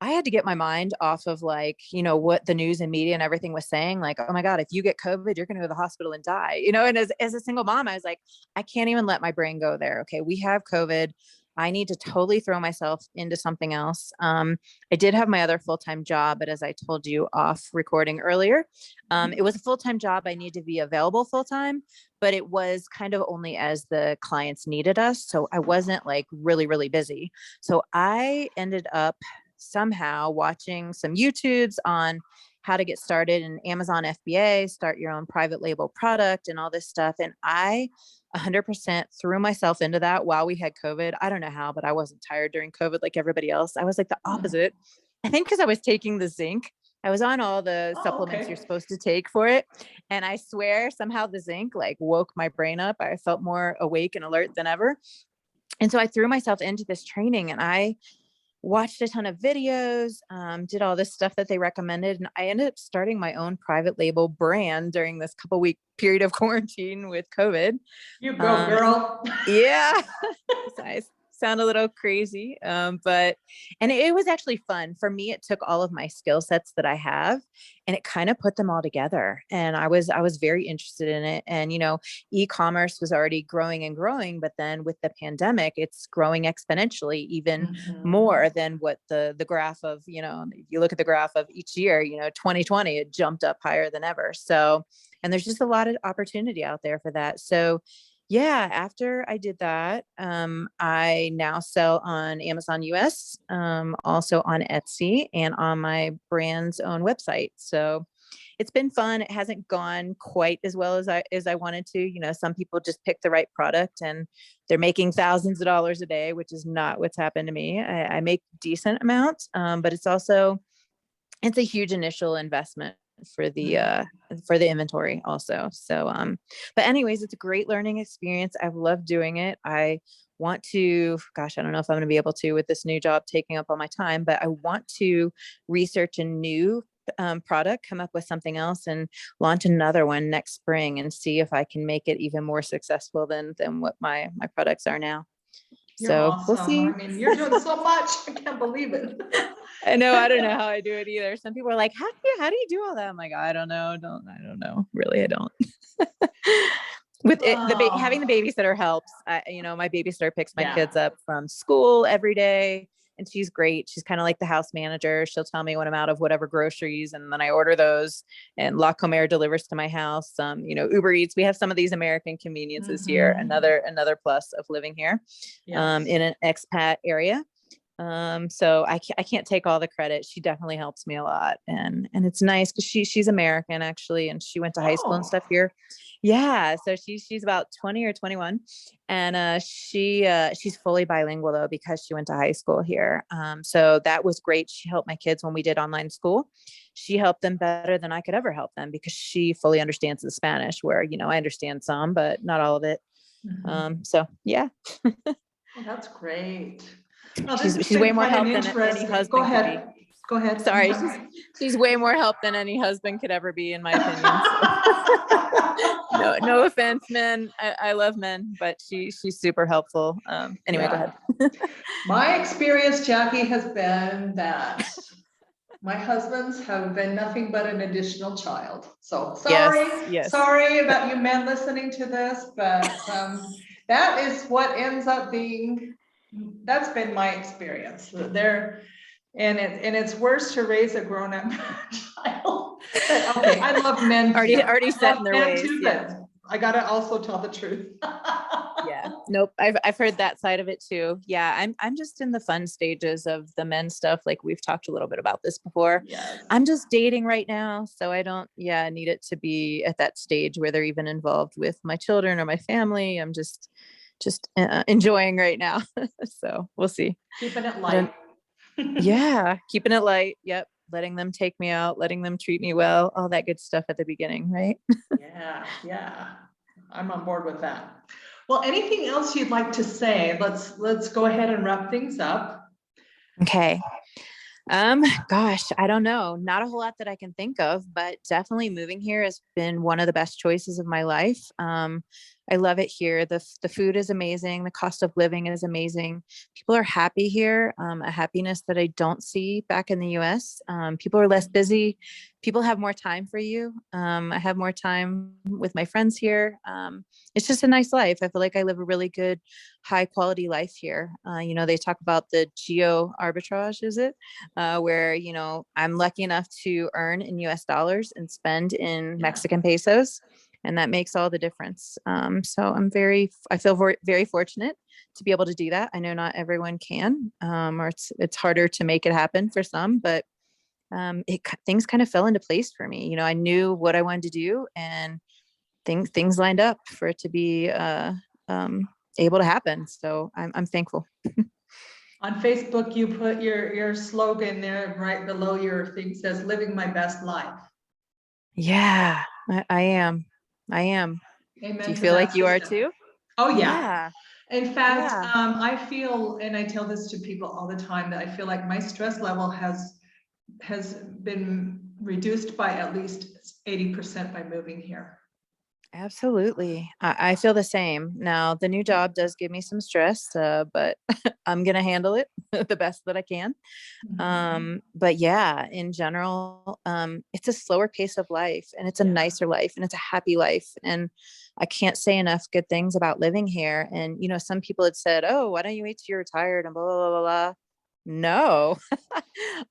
Speaker 2: I had to get my mind off of what the news and media and everything was saying. Like, oh my God, if you get COVID, you're going to go to the hospital and die, and as a single mom, I was like, I can't even let my brain go there. Okay. We have COVID. I need to totally throw myself into something else. I did have my other full-time job, but as I told you off recording earlier, it was a full-time job. I needed to be available full-time, but it was kind of only as the clients needed us. So I wasn't like really, really busy. So I ended up somehow watching some YouTubes on how to get started in Amazon FBA, start your own private label product and all this stuff. And I 100% threw myself into that while we had COVID. I don't know how, but I wasn't tired during COVID like everybody else. I was like the opposite. I think because I was taking the zinc. I was on all the supplements you're supposed to take for it. And I swear somehow the zinc like woke my brain up. I felt more awake and alert than ever. And so I threw myself into this training and I watched a ton of videos, did all this stuff that they recommended. And I ended up starting my own private label brand during this couple week period of quarantine with COVID.
Speaker 1: You go, girl.
Speaker 2: Yeah. So I sound a little crazy. And it was actually fun for me. It took all of my skill sets that I have and it kind of put them all together. And I was very interested in it. And, you know, e-commerce was already growing and growing, but then with the pandemic, it's growing exponentially even more than what the graph of, you know, if you look at the graph of each year, you know, 2020, it jumped up higher than ever. So, and there's just a lot of opportunity out there for that. So yeah, after I did that, I now sell on Amazon US, also on Etsy and on my brand's own website. So it's been fun. It hasn't gone quite as well as I wanted to. You know, some people just pick the right product and they're making thousands of dollars a day, which is not what's happened to me. I make decent amounts, but it's a huge initial investment for the inventory also. So, but anyways, it's a great learning experience. I've loved doing it. I want to, gosh, I don't know if I'm going to be able to with this new job taking up all my time, but I want to research a new product, come up with something else and launch another one next spring and see if I can make it even more successful than what my products are now.
Speaker 1: You're
Speaker 2: so
Speaker 1: awesome.
Speaker 2: We'll see.
Speaker 1: I mean, you're doing so much. I can't believe it.
Speaker 2: I know. I don't know how I do it either. Some people are like, how do you do all that? I'm like, I don't know. I don't know. Really, I don't. With it, having the babysitter helps. You know, my babysitter picks my kids up from school every day and she's great. She's kind of like the house manager. She'll tell me when I'm out of whatever groceries and then I order those and La Comer delivers to my house. You know, Uber Eats, we have some of these American conveniences here. Another plus of living here, in an expat area. So I can't take all the credit. She definitely helps me a lot. And it's nice because she's American actually. And she went to high school and stuff here. Yeah. So she's about 20 or 21 and, she's fully bilingual though, because she went to high school here. So that was great. She helped my kids when we did online school. She helped them better than I could ever help them because she fully understands the Spanish where, you know, I understand some, but not all of it. So yeah.
Speaker 1: Well, that's great. Oh,
Speaker 2: she's way more help than any husband.
Speaker 1: Go ahead. Go ahead.
Speaker 2: Sorry, she's way more help than any husband could ever be, in my opinion. So. No offense, men. I love men, but she's super helpful. Anyway, go ahead.
Speaker 1: My experience, Jackie, has been that my husbands have been nothing but an additional child. So sorry, sorry about you men listening to this, but that is what ends up being. That's been my experience. It's worse to raise a grown-up child. But, okay, I love men.
Speaker 2: Already set in their ways.
Speaker 1: Too, I gotta also tell the truth.
Speaker 2: Yeah. Nope. I've heard that side of it too. Yeah. I'm just in the fun stages of the men stuff. Like we've talked a little bit about this before.
Speaker 1: Yes.
Speaker 2: I'm just dating right now. So I don't, need it to be at that stage where they're even involved with my children or my family. I'm just enjoying right now. So we'll see.
Speaker 1: Keeping it light.
Speaker 2: Keeping it light. Yep. Letting them take me out, letting them treat me well, all that good stuff at the beginning, right?
Speaker 1: Yeah. I'm on board with that. Well, anything else you'd like to say? Let's go ahead and wrap things up.
Speaker 2: Okay. Gosh, I don't know. Not a whole lot that I can think of, but definitely moving here has been one of the best choices of my life. I love it here. The food is amazing. The cost of living is amazing. People are happy here. A happiness that I don't see back in the US. People are less busy. People have more time for you. I have more time with my friends here. It's just a nice life. I feel like I live a really good, high quality life here. They talk about the geo arbitrage, is it? Where, I'm lucky enough to earn in US dollars and spend in Mexican pesos. And that makes all the difference. So I feel very fortunate to be able to do that. I know not everyone can, or it's harder to make it happen for some, but things kind of fell into place for me. You know, I knew what I wanted to do, and things lined up for it to be able to happen. So I'm thankful.
Speaker 1: On Facebook, you put your slogan there right below your thing, says living my best life.
Speaker 2: Yeah, I am. I am. Do
Speaker 1: Amen
Speaker 2: you
Speaker 1: to
Speaker 2: feel
Speaker 1: that,
Speaker 2: like you are
Speaker 1: sister.
Speaker 2: too?
Speaker 1: Oh yeah.
Speaker 2: Yeah.
Speaker 1: In fact,
Speaker 2: Yeah.
Speaker 1: I feel, and I tell this to people all the time, that I feel like my stress level has been reduced by at least 80% by moving here.
Speaker 2: Absolutely. I feel the same. Now, the new job does give me some stress, but I'm going to handle it the best that I can. But yeah, in general, it's a slower pace of life, and it's a nicer life, and it's a happy life. And I can't say enough good things about living here. And, you know, some people had said, oh, why don't you wait till you're retired and blah, blah, blah, blah, blah. No,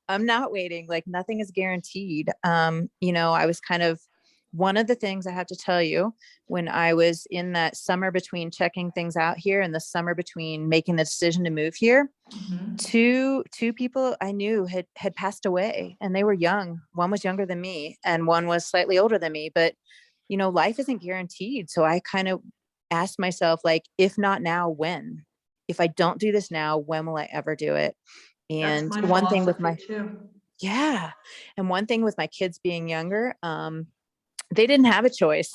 Speaker 2: I'm not waiting. Like, nothing is guaranteed. You know, I was kind of, one of the things I have to tell you, when I was in that summer between checking things out here and the summer between making the decision to move here, two people I knew had passed away, and they were young. One was younger than me and one was slightly older than me, but you know, life isn't guaranteed. So I kind of asked myself, like, if not now, when? If I don't do this now, when will I ever do it?
Speaker 1: That's
Speaker 2: And
Speaker 1: my
Speaker 2: one thing with
Speaker 1: philosophy
Speaker 2: my,
Speaker 1: too.
Speaker 2: yeah. And one thing with my kids being younger, they didn't have a choice.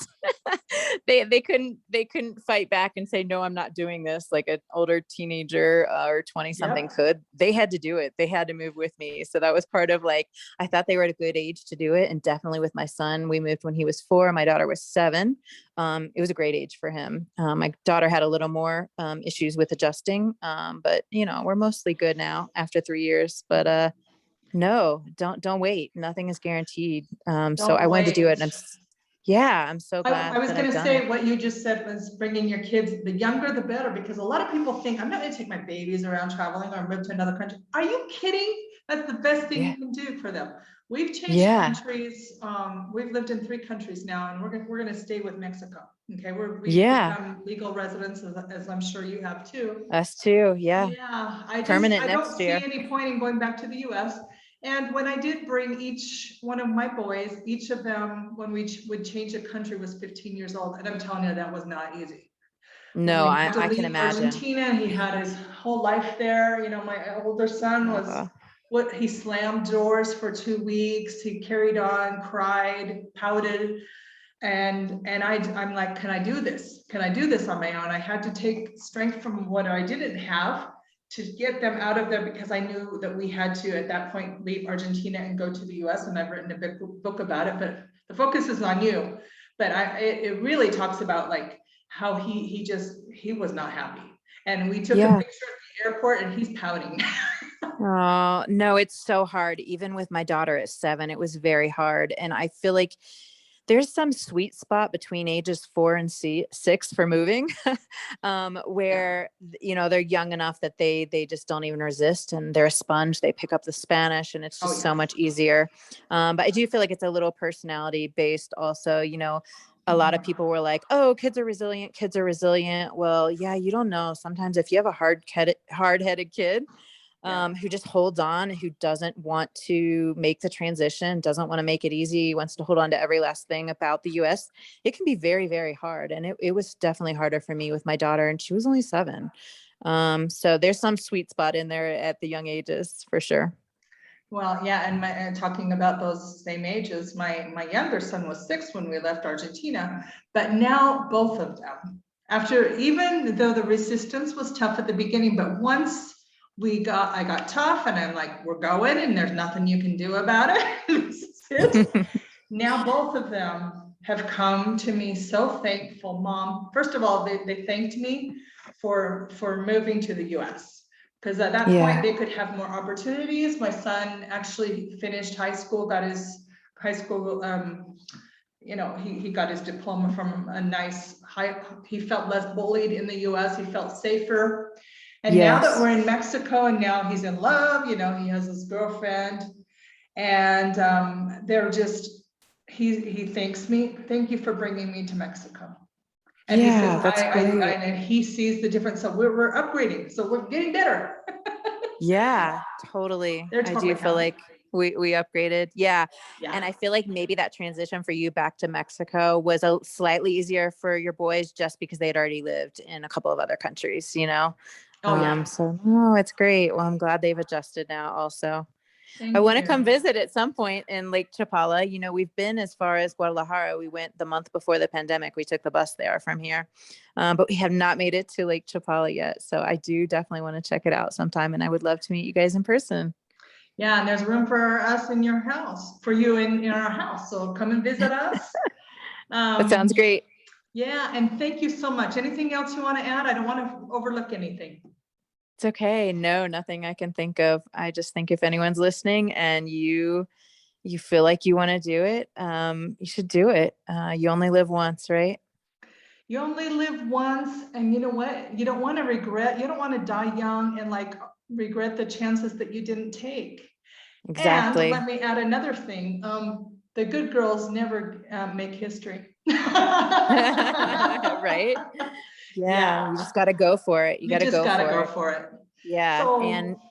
Speaker 2: They couldn't fight back and say, no, I'm not doing this, like an older teenager or 20 something could. They had to do it. They had to move with me. So that was part of, like, I thought they were at a good age to do it. And definitely with my son, we moved when he was 4, my daughter was 7. It was a great age for him. My daughter had a little more issues with adjusting, but you know, we're mostly good now after 3 years. But no, don't wait. Nothing is guaranteed. So I
Speaker 1: Don't
Speaker 2: wanted to do it, and
Speaker 1: wait.
Speaker 2: I'm so
Speaker 1: I
Speaker 2: glad
Speaker 1: was
Speaker 2: that
Speaker 1: going
Speaker 2: I've
Speaker 1: to
Speaker 2: done it.
Speaker 1: say what you just said was bringing your kids, the younger the better, because a lot of people think I'm not going to take my babies around traveling or move to another country. Are you kidding? That's the best thing
Speaker 2: Yeah.
Speaker 1: you can do for them. We've changed
Speaker 2: Yeah.
Speaker 1: countries. We've lived in 3 countries now, and we're going to stay with Mexico. Okay, we've
Speaker 2: Yeah.
Speaker 1: become legal residents, as I'm sure you have too.
Speaker 2: Us too. Yeah.
Speaker 1: Yeah,
Speaker 2: Permanent
Speaker 1: I don't
Speaker 2: next
Speaker 1: see
Speaker 2: year.
Speaker 1: any point in going back to the US. And when I did bring each one of my boys, each of them, when we would change a country, was 15 years old. And I'm telling you, that was not easy. When
Speaker 2: No,
Speaker 1: we had to
Speaker 2: I can
Speaker 1: leave
Speaker 2: imagine.
Speaker 1: Argentina, he had his whole life there. You know, my older son was
Speaker 2: Uh,
Speaker 1: what he slammed doors for 2 weeks. He carried on, cried, pouted. And I'm like, can I do this? Can I do this on my own? I had to take strength from what I didn't have to get them out of there, because I knew that we had to, at that point, leave Argentina and go to the US. And I've written a big book about it, but the focus is on you. But it really talks about, like, how he was not happy. And we took a
Speaker 2: yeah.
Speaker 1: picture at the airport and he's pouting.
Speaker 2: Oh, no, it's so hard. Even with my daughter at 7, it was very hard. And I feel like there's some sweet spot between ages 4 and 6 for moving, where, you know, they're young enough that they just don't even resist, and they're a sponge. They pick up the Spanish, and it's
Speaker 1: Oh
Speaker 2: just so
Speaker 1: yeah.
Speaker 2: much easier. But I do feel like it's a little personality based also. You know, a lot of people were like, oh, kids are resilient. Kids are resilient. Well, yeah, you don't know. Sometimes if you have a hard-headed kid, who just holds on, who doesn't want to make the transition, doesn't want to make it easy, wants to hold on to every last thing about the US, it can be very, very hard. And it was definitely harder for me with my daughter, and she was only 7. So there's some sweet spot in there at the young ages for sure.
Speaker 1: Well, yeah, and talking about those same ages, my younger son was 6 when we left Argentina, but now both of them, after, even though the resistance was tough at the beginning, but once I got tough, and I'm like, we're going, and there's nothing you can do about it. This is it. Now both of them have come to me so thankful. Mom, first of all, they thanked me for moving to the US, because at that point
Speaker 2: Yeah.
Speaker 1: they could have more opportunities. My son actually finished high school, got his high school, you know, he got his diploma from a nice he felt less bullied in the US, he felt safer. And now that
Speaker 2: Yes.
Speaker 1: we're in Mexico, and now he's in love, you know, he has his girlfriend, and they're just, he thanks me, thank you for bringing me to Mexico. And he says,
Speaker 2: Yeah, that's great.
Speaker 1: and he sees the difference. So we're upgrading. So we're getting better.
Speaker 2: Yeah, totally.
Speaker 1: They're
Speaker 2: I do
Speaker 1: totally
Speaker 2: feel like
Speaker 1: happy.
Speaker 2: We upgraded. Yeah. And
Speaker 1: Yeah.
Speaker 2: I feel like maybe that transition for you back to Mexico was a slightly easier for your boys just because they had already lived in a couple of other countries, you know?
Speaker 1: Oh, yeah.
Speaker 2: So no, it's great. Well, I'm glad they've adjusted now also. I
Speaker 1: Thank
Speaker 2: want to
Speaker 1: you.
Speaker 2: come visit at some point in Lake Chapala. You know, we've been as far as Guadalajara. We went the month before the pandemic. We took the bus there from here, but we have not made it to Lake Chapala yet. So I do definitely want to check it out sometime, and I would love to meet you guys in person.
Speaker 1: Yeah, and there's room for us in your house, for you in our house. So come and visit us.
Speaker 2: That sounds great.
Speaker 1: Yeah, and thank you so much. Anything else you want to add? I don't want to overlook anything.
Speaker 2: It's okay. No, nothing I can think of. I just think if anyone's listening and you feel like you want to do it, you should do it. You only live once, right?
Speaker 1: You only live once, and you know what? You don't want to regret. You don't want to die young and like regret the chances that you didn't take. And
Speaker 2: Exactly.
Speaker 1: let me add another thing. The good girls never make history.
Speaker 2: Right? Yeah,
Speaker 1: Yeah,
Speaker 2: you just got to go for it. You
Speaker 1: you
Speaker 2: got to
Speaker 1: just
Speaker 2: go
Speaker 1: got to
Speaker 2: for
Speaker 1: go
Speaker 2: it.
Speaker 1: for it.
Speaker 2: Yeah. And
Speaker 1: So,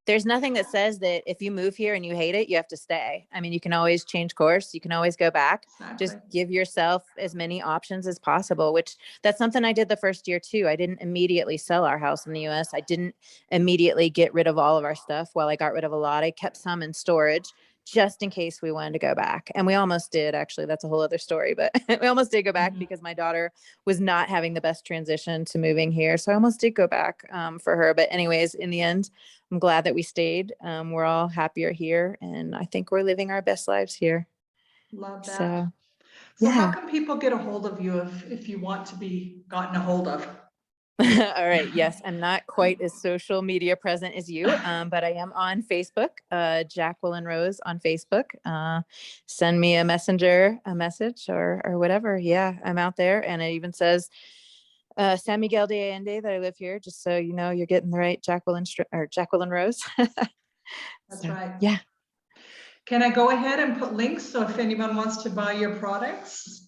Speaker 2: there's nothing that says that if you move here and you hate it, you have to stay. I mean, you can always change course. You can always go back.
Speaker 1: exactly.
Speaker 2: Just give yourself as many options as possible, which that's something I did the first year too. I didn't immediately sell our house in the US. I didn't immediately get rid of all of our stuff. While I got rid of a lot, I kept some in storage just in case we wanted to go back. And we almost did, actually. That's a whole other story, but we almost did go back because my daughter was not having the best transition to moving here. So I almost did go back for her. But anyways, in the end, I'm glad that we stayed. We're all happier here, and I think we're living our best lives here.
Speaker 1: Love that.
Speaker 2: So,
Speaker 1: So how
Speaker 2: yeah.
Speaker 1: can people get a hold of you if you want to be gotten a hold of?
Speaker 2: All right. Yes, I'm not quite as social media present as you, but I am on Facebook, Jacqueline Rose on Facebook. Send me a message or whatever. Yeah, I'm out there, and it even says San Miguel de Allende that I live here, just so you know you're getting the right Jacqueline Rose.
Speaker 1: That's
Speaker 2: So,
Speaker 1: right.
Speaker 2: yeah.
Speaker 1: Can I go ahead and put links so if anyone wants to buy your products,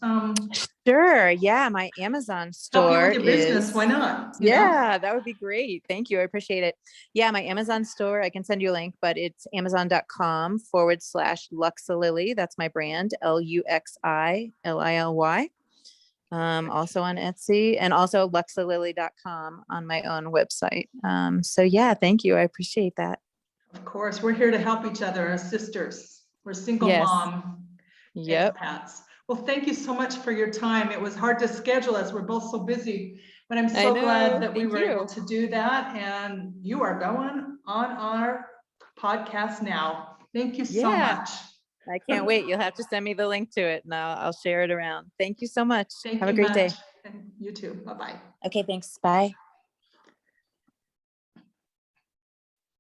Speaker 2: Sure. Yeah, my Amazon
Speaker 1: help you with
Speaker 2: store
Speaker 1: your business? Why
Speaker 2: is,
Speaker 1: not? You know?
Speaker 2: yeah, that would be great. Thank you. I appreciate it. Yeah, my Amazon store, I can send you a link, but it's amazon.com/Luxalily. That's my brand, Luxilily. Also on Etsy, and also luxalily.com on my own website. So yeah, thank you. I appreciate that.
Speaker 1: Of course, we're here to help each other as sisters. We're single
Speaker 2: Yes.
Speaker 1: mom
Speaker 2: Yep.
Speaker 1: expats. Well, thank you so much for your time. It was hard to schedule as we're both so busy, but I'm
Speaker 2: I
Speaker 1: so glad
Speaker 2: know.
Speaker 1: that we
Speaker 2: Thank
Speaker 1: were able
Speaker 2: you.
Speaker 1: to do that. And you are going on our podcast now. Thank you so
Speaker 2: Yeah.
Speaker 1: much.
Speaker 2: I can't wait. You'll have to send me the link to it and I'll share it around. Thank you so much.
Speaker 1: Thank
Speaker 2: Have a
Speaker 1: you
Speaker 2: great
Speaker 1: much.
Speaker 2: day.
Speaker 1: And you too. Bye-bye.
Speaker 2: Okay, thanks. Bye.